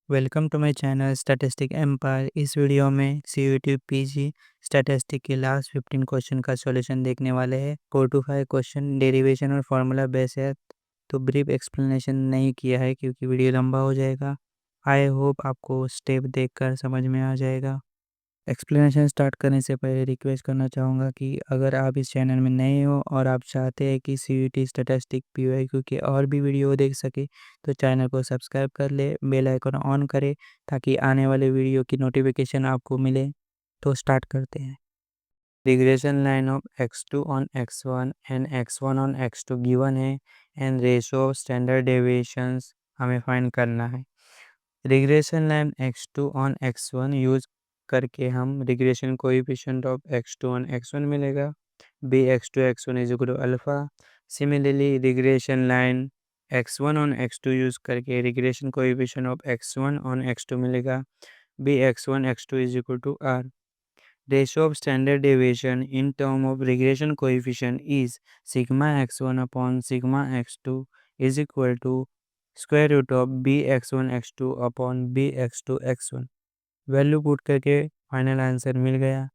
Welcome to my channel statistic empire. इस वीडियो में सीयूटी पीजी स्टैटिस्टिक के लास्ट 15 क्वेश्चन का सॉल्यूशन देखने वाले हैं। 4 to 5 क्वेश्चन डेरिवेशन और फार्मूला बेस है, तो ब्रीफ एक्सप्लेनेशन नहीं किया है क्योंकि वीडियो लंबा हो जाएगा। आई होप आपको स्टेप देखकर समझ में आ जाएगा। एक्सप्लेनेशन स्टार्ट करने से पहले रिक्वेस्ट करना चाहूँगा कि अगर आप इस चैनल में नए हो और आप चाहते हैं कि सीयूटी स्टैटिस्टिक पीवाईक्यू के और भी वीडियो देख सके तो चैनल को सब्सक्राइब कर ले, बेल आइकन ऑन करें ताकि आने वाले वीडियो की नोटिफिकेशन आपको मिले। तो स्टार्ट करते हैं। Regression line of x2 on x1 and x1 on x2 given है and ratio of standard deviations हमें फाइंड करना है। Regression line x2 on x1 use करके हम regression coefficient of x2 on x1 मिलेगा bx2 x1 is equal to alpha. Similarly regression line x1 on x2 use करके regression coefficient of x1 on x2 मिलेगा bx1 x2 is equal to r। Ratio of standard deviation in term of regression coefficient is sigma x1 upon sigma x2 is equal to square root of bx1 x2 upon bx2 x1। Value put करके final answer मिल गया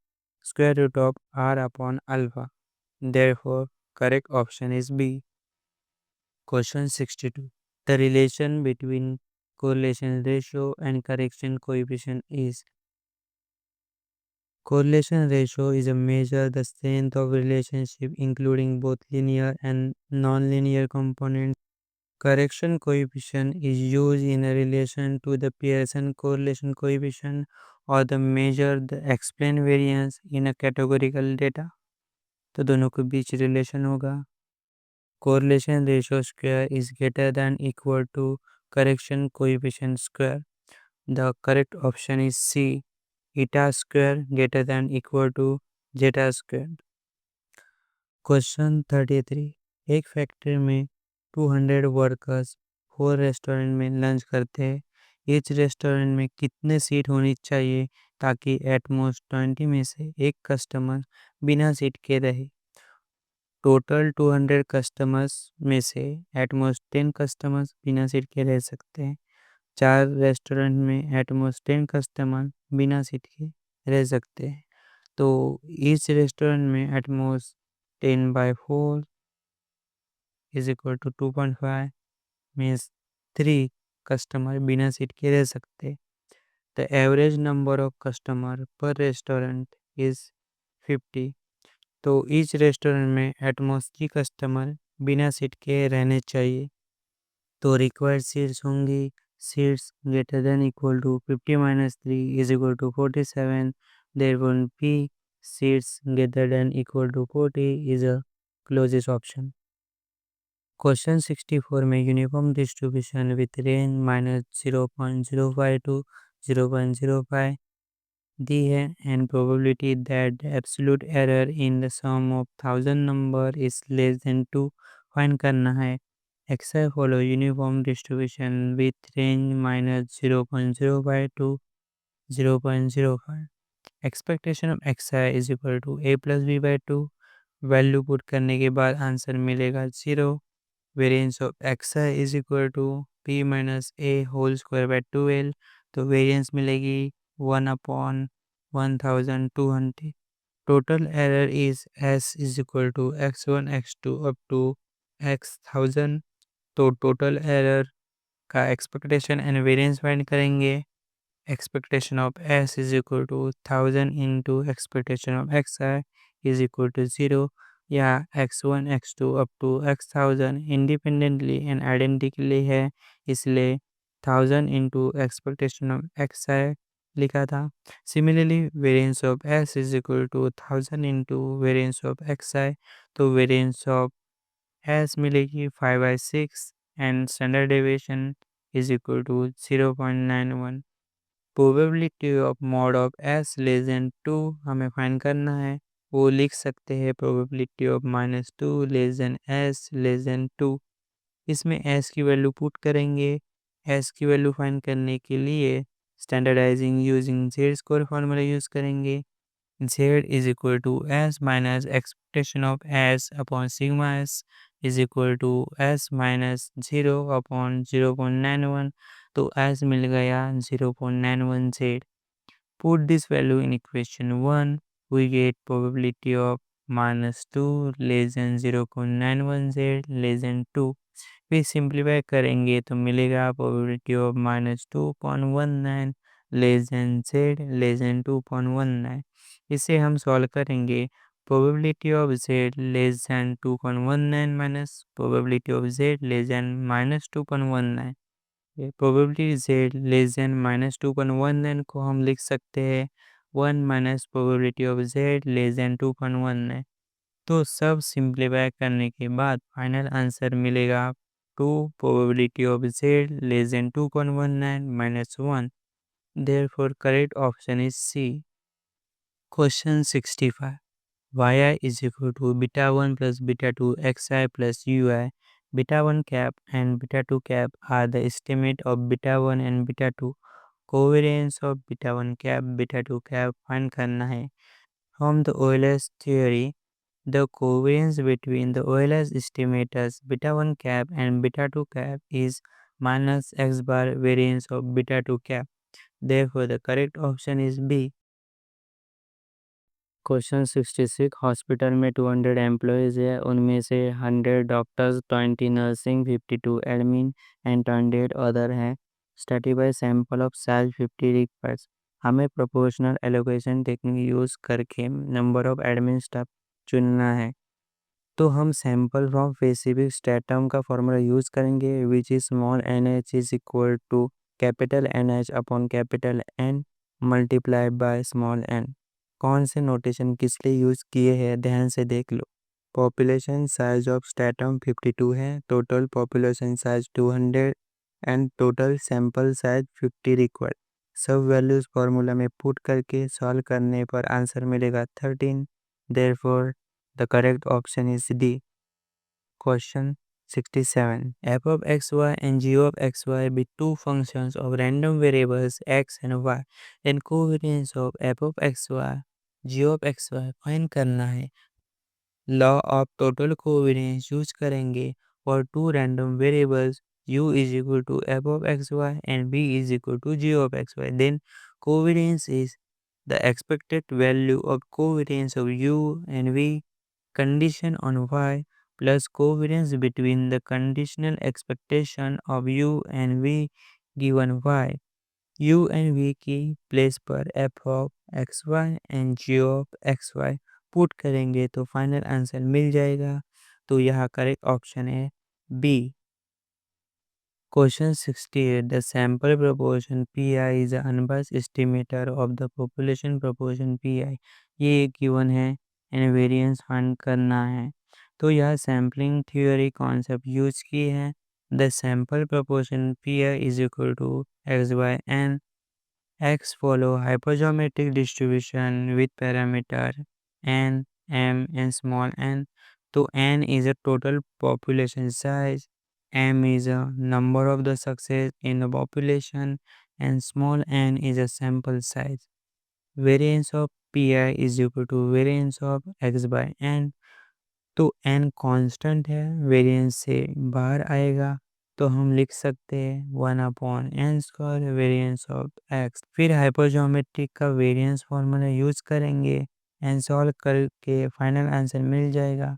square root of r upon alpha. Therefore correct option is B. Question 62। The relation between correlation ratio and correction coefficient is correlation ratio is a measure the strength of relationship including both linear and non-linear components. Correction coefficient is used in a relation to the Pearson correlation coefficient or the measure the explain variance in a categorical data। तो दोनों के बीच relation होगा। correlation ratio square is greater than equal to correction coefficient square। The correct option is C, eta square greater than equal to zeta square। Question 33। एक factory में 200 workers 4 restaurant में lunch करते हैं। इस रेस्टोरेंट में कितने seat होनी चाहिए ताकि एटमोस्ट 20 में से एक कस्टमर बिना सीट के रहे। टोटल 200 कस्टमर्स में से एटमोस्ट 10 कस्टमर्स बिना सीट के रह सकते हैं। 4 रेस्टोरेंट में एटमोस्ट 10 कस्टमर बिना सीट के रह सकते हैं। तो इस रेस्टोरेंट में at most 10/4 is equal to 2.5 means 3 customer बिना सीट के रह सकते। The average number of customer per restaurant is 50। तो इस रेस्टोरेंट में एटमोस्ट 3 कस्टमर बिना सीट के रहने चाहिए। तो रिक्वायर्ड सीट्स होंगी seats greater than equal to 50 minus 3 is equal to 47। Therefore P seats greater than equal to 40 is a closest option. Question 64 में uniform distribution with range -0.05 to 0.05 दी है and probability that absolute error in the sum of 1000 number is less than 2 find करना है। xi follow uniform distribution with range -0.05 to 0.05। Expectation of xi is equal to a plus b by 2। Value put करने के बाद answer मिलेगा 0। Variance of xi is equal to p minus a whole square by 2l। तो variance मिलेगी 1/1200। Total error is s is equal to x1 x2 up to x1000। तो total error का expectation and variance find करेंगे। Expectation of s is equal to 1000 into expectation of xi is equal to 0। या x1 x2 up to x1000 independently and identically है, इसलिए 1000 into expectation of xi लिखा था। Similarly variance of s is equal to 1000 into variance of xi। तो variance of s मिलेगी 5/6 and standard deviation is equal to 0.91। Probability of mod of s less than 2 हमें find करना है। वो लिख सकते हैं probability of -2 less then s less than 2। इसमें s की वैल्यू पुट करेंगे। s की वैल्यू फाइंड करने के लिए standardising using z square formula use करेंगे। z is equal to s minus expectation of s upon sigma s is equal to s minus 0 upon 0.91। तो s मिल गया 0.91z. Put this value in equation 1. We get probability of -2 less than 0.91z less than 2. फिर simplify करेंगे तो मिलेगा probability of -2.19 less than z less than 2.19. इसे हम solve करेंगे. Probability of z less than 2.19 minus probability of z less than -2.19. Probability z less than -2.19 को हम लिख सकते हैं 1 minus probability of z less than 2.19. तो सब सिंप्लीफाई करने के बाद फाइनल आंसर मिलेगा 2 probability of z less than 2.19 minus 1. Therefore correct option is C. Question 65. yi is equal to beta 1 plus beta 2 xi plus ui. Beta 1 cap and beta 2 cap are the estimate of beta 1 and beta 2. Covariance of beta 1 cap beta 2 cap find करना है. From the Euler's theory, the covariance between the Euler's estimators beta 1 cap and beta 2 cap is minus x bar variance of beta 2 cap. Therefore, the correct option is B. Question 66. Hospital में 200 employees है, उनमें से 100 doctors, 20 nursing, 52 admin and 100 other हैं. Stratify sample of size 50 requires. हमें proportional allocation technique use करके number of admin staff चुनना है. तो हम सैंपल फ्रॉम स्पेसिफिक स्ट्रेटम का फॉर्मूला यूज़ करेंगे which is small n h is equal to capital n h upon capital n multiply by small n. कौन से notation किस लिए यूज़ किए हैं ध्यान से देख लो. पॉपुलेशन साइज ऑफ स्ट्रेटम 52 है, total population size 200 and total sample size 50 required. सब वैल्यूज फार्मूला में पुट करके सॉल्व करने पर आंसर मिलेगा 13. Therefore the correct option is D. Question 67. f of xy and g of xy be two functions of random variables x and y. Then covariance of f of xy, g of xy find करना है. Law of total covariance use करेंगे for two random variables u is equal to f of xy and b is equal to g of xy. Then covariance is the expected value of covariance of u and v condition on y plus covariance between the conditional expectation of u and v given y. u and v की place पर f of xy and g of xy put करेंगे तो final answer मिल जाएगा. तो यहाँ correct option है B. Question 68. The sample proportion Pi is the unbiased estimator of the population proportion Pi. ये given है एंड वेरिएंस फाइंड करना है. तो यह सैम्पलिंग थ्योरी कॉन्सेप्ट यूज की है. The sample proportion Pi is equal to x by n. X follow hypergeometric distribution with parameter n, m and small n. तो n is a total population size, m is a number of the success in the population and small n is a sample size. Variance of pi is equal to variance of x by n. तो n constant है, variance से बाहर आएगा तो हम लिख सकते हैं 1/n² वेरिएंस ऑफ x. फिर हाइपरजोमेट्रिक का वेरिएंस फार्मूला यूज करेंगे एंड सॉल्व करके फाइनल आंसर मिल जाएगा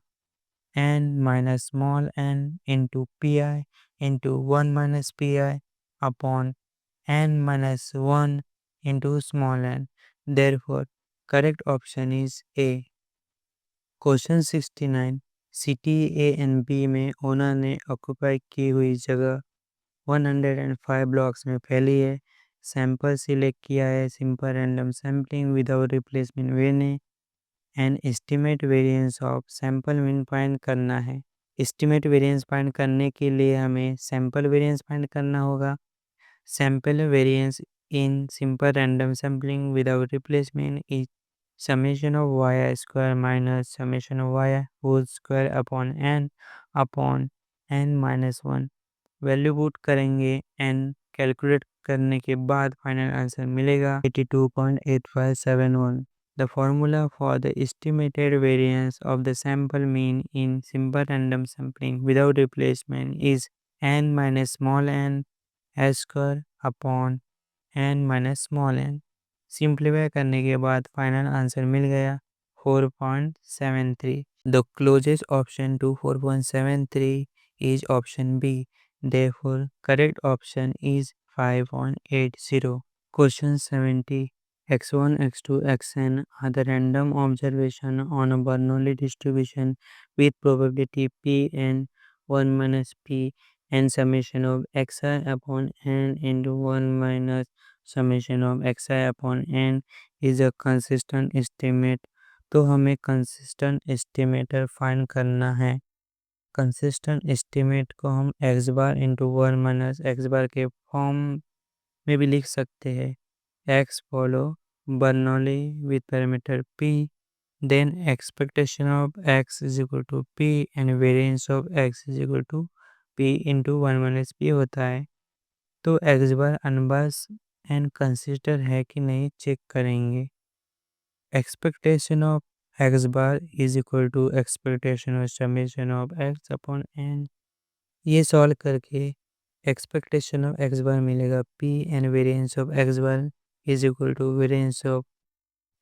n minus small n into pi into 1 minus pi upon n minus 1 into small n. Therefore, correct option is A. Question 69. City A and B में owner ने occupy की हुई जगह 105 blocks में फैली है. सैंपल सिलेक्ट किया है simple random sampling without replacement वे ने and estimate variance of sample mean find करना है. एस्टिमेट वेरिएंस फाइंड करने के लिए हमें सैंपल वेरिएंस फाइंड करना होगा. Sample variance in simple random sampling without replacement is summation of y square minus summation of y whole square upon n minus 1. Value put करेंगे n calculate करने के बाद फाइनल आंसर मिलेगा 82.8571. The formula for the estimated variance of the sample mean in simple random sampling without replacement is n minus small n H square upon N minus small N. Simplify करने के बाद final answer मिल गया 4.73। The closest option to 4.73 is option B. Therefore, correct option is 5.80. Question 70. x1, x2, xn are the random observation on a Bernoulli distribution with probability p and 1 minus p and summation of xi upon n into 1 minus summation of xi upon n is a consistent estimate। तो हमें consistent estimator find करना है। consistent estimate को हम x bar into 1 minus x बार के form में भी लिख सकते हैं। x follow Bernoulli with parameter p, then expectation of x is equal to p and variance of x is equal to p into 1 minus p होता है। तो x bar अनबास and कंसिस्टर है कि नहीं चेक करेंगे। expectation of x bar is equal to expectation of summation of x upon n। ये solve करके expectation of x bar मिलेगा p and variance of x bar is equal to variance of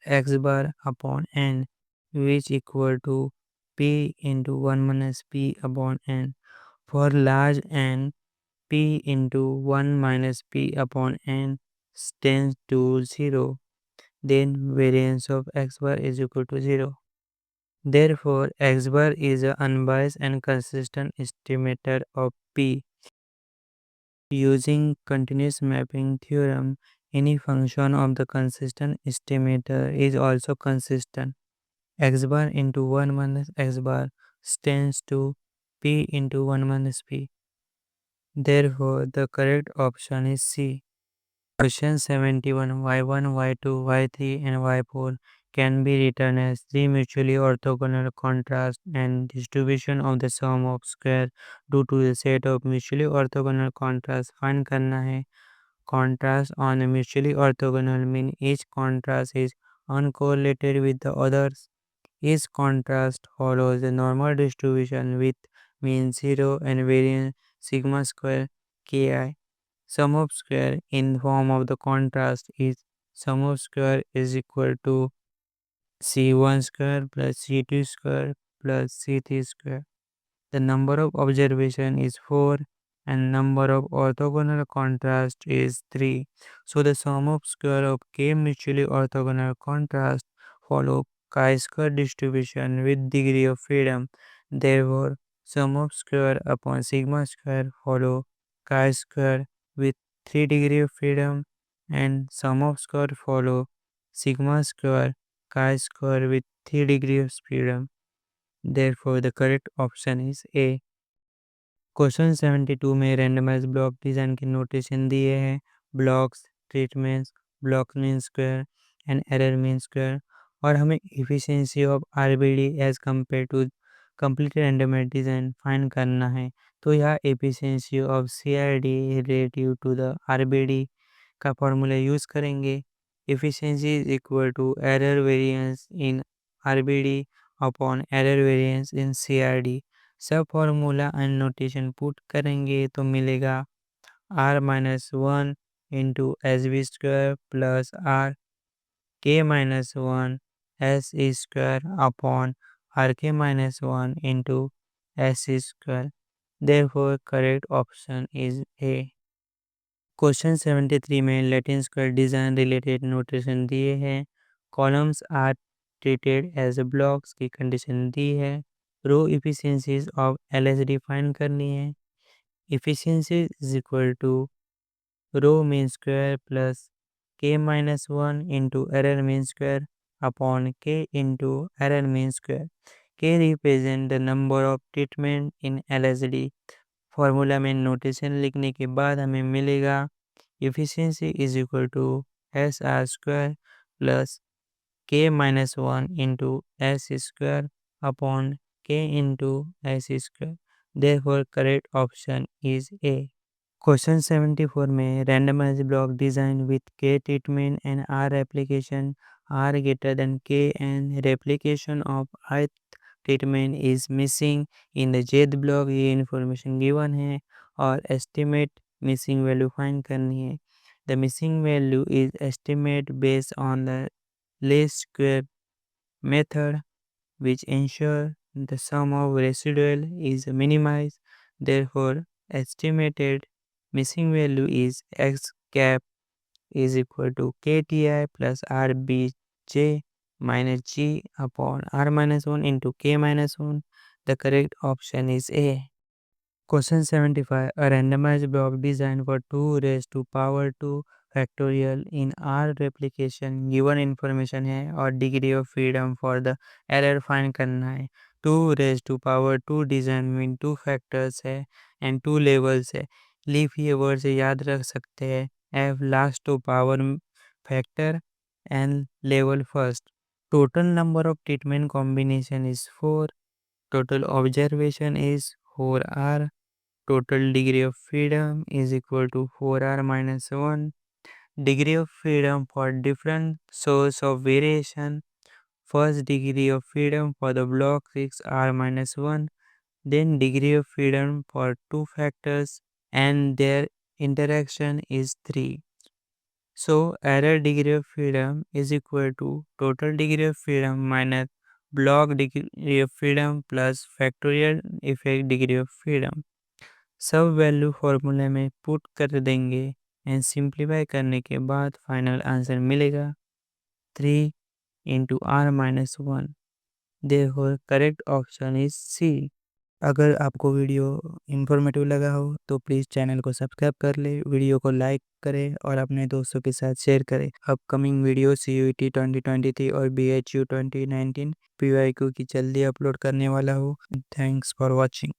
x bar upon n, which equal to p into 1 minus p upon n। For large n, p into 1 minus p upon n tends to 0, then variance of x bar is equal to 0। Therefore, x bar is an unbiased and consistent estimator of p। Using continuous mapping theorem, any function of the consistent estimator is also consistent। x bar into 1 minus x bar tends to p into 1 minus p। Therefore, the correct option is C। Question 71. y1, y2, y3 and y4 can be written as three mutually orthogonal contrast and distribution of the sum of square due to the set of mutually orthogonal contrast। Find करना है। Contrast on a mutually orthogonal mean each contrast is uncorrelated with the others। Each contrast follows the normal distribution with mean 0 and variance sigma square ki। Sum of square in form of the contrast is sum of square is equal to c1 square plus c2 square plus c3 square। The number of observation is 4 and number of orthogonal contrast is 3. So the sum of square of k mutually orthogonal contrast follow chi-square distribution with degree of freedom। Therefore, sum of square upon sigma square follow chi-square with 3 degree of freedom and sum of square follow sigma square chi-square with 3 degree of freedom। Therefore, the correct option is A। Question 72 में randomise block design के notation दिए हैं। Blocks, treatments, block mean square and error mean square. और हमें efficiency of RBD as compare to complete randomise design find करना है। तो यहाँ efficiency of CRD relative to the RBD का फॉर्मूला यूज़ करेंगे। Efficiency is equal to error variance in RBD upon error variance in CRD. सब formula and notation put करेंगे तो मिलेगा r minus 1 into s b square plus r k minus 1 s square upon r k minus 1 into s square. Therefore correct option is A. Question 73 में Latin square design related notation दिए हैं। Columns are treated as blocks की condition दी है। Row efficiencies of LSD find करनी है। Efficiency is equal to row mean square plus k minus 1 into error mean square upon के into error mean square. K represent the number of treatment in LSD. Formula में notation लिखने के बाद हमें मिलेगा efficiency is equal to s r square plus k minus 1 into s square upon k into s square। Therefore, correct option is A। Question 74 में randomized block design with k treatment and r replication r greater than k and replication of ith treatment is missing in the jth block। ये information given है और estimate missing value find करनी है। The missing value is estimate based on the least square method which ensure the sum of residual is minimized. Therefore, estimated missing value is x cap is equal to kti plus rbj minus g upon r minus 1 into k minus 1. The correct option is A. Question 75. A randomized block designed for 2 raised to power 2 factorial in R replication given information है और degree of freedom for the error find करना है। 2 raised to power 2 design में 2 factors है and 2 levels है। Leaf ये word से याद रख सकते हैं। F last to power factor and level first. Total number of treatment combination is 4. Total observation is 4R. Total degree of freedom is equal to 4r minus 1. Degree of freedom for different source of variation. First degree of freedom for the block is r minus 1. Then degree of freedom for two factors and their interaction is 3. So error degree of freedom is equal to total degree of freedom minus block degree of freedom plus factorial effect degree of freedom. सब value फॉर्मूले में put कर देंगे and simplify करने के बाद final answer मिलेगा 3 into are minus 1। देखो करेक्ट ऑप्शन इज सी। अगर आपको वीडियो इन्फॉर्मेटिव लगा हो तो प्लीज़ चैनल को सब्सक्राइब कर ले, वीडियो को लाइक करें और अपने दोस्तों के साथ शेयर करें। अपकमिंग वीडियो CUET 2023 और BHU 2019 PYQ की जल्दी अपलोड करने वाला हूँ। Thanks for watching.